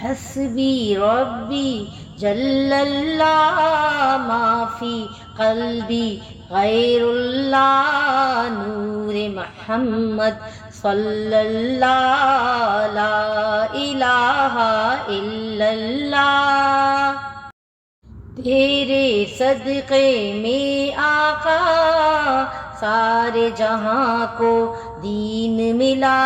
حسبی ربی جل اللہ ما فی قلبی غیر اللہ نور محمد صلی اللہ لا الہ الا اللہ. تیرے صدقے میں آقا سارے جہاں کو دین ملا،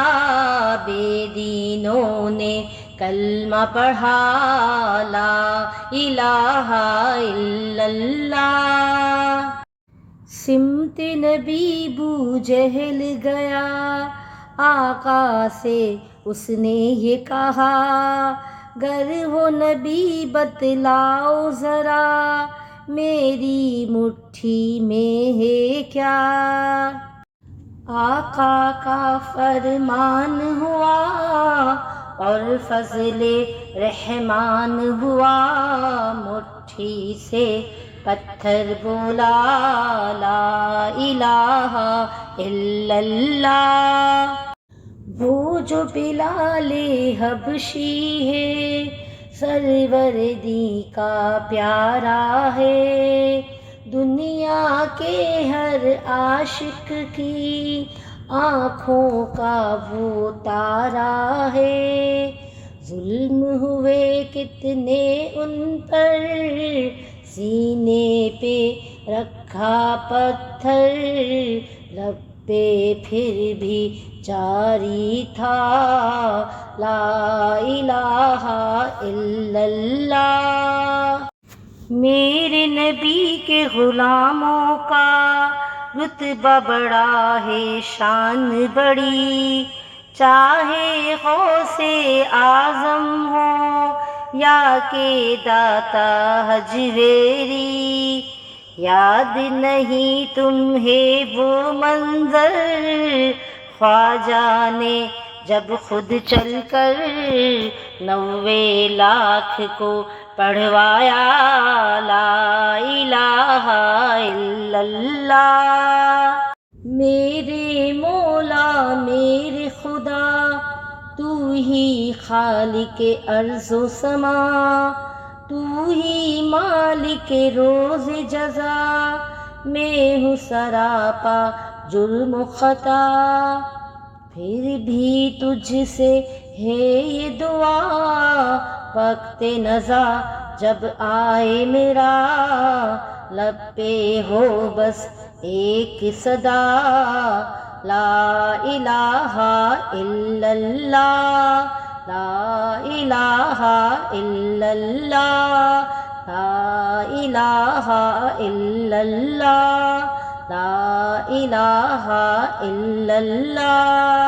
بے دینوں نے کلمہ پڑھا لا الہ الا اللہ. سمت نبی بو جہل گیا، آقا سے اس نے یہ کہا، گر ہو نبی بتلاؤ ذرا میری مٹھی میں ہے کیا. آقا کا فرمان ہوا اور فضل رحمان ہوا، مٹھی سے پتھر بولا لا الہ الا اللہ. وہ جو بلال حبشی ہے سروردی کا پیارا ہے، دنیا کے ہر عاشق کی آنکھوں کا وہ تارا ہے. ظلم ہوئے کتنے ان پر، سینے پہ رکھا پتھر، لب پہ پھر بھی جاری تھا لا الہ الا اللہ. میرے نبی کے غلاموں کا رتبہ بڑا ہے، شان بڑی، چاہے غوث اعظم ہو یا کہ داتا حجویری. یاد نہیں تمہیں وہ منظر خواجہ نے جب خود چل کر 90 لاکھ کو پڑھوایا لا الہ الا اللہ. میرے مولا میرے خدا تو ہی خالق ارض و سما، تو ہی مالک روز جزا، میں ہوں سراپا جرم و خطا، پھر بھی تجھ سے ہے یہ دعا، وقت نزا جب آئے میرا، لب پہ ہو بس ایک صدا لا الہ الا اللہ لا الہ الا اللہ لا الہ الا اللہ لا الہ الا اللہ.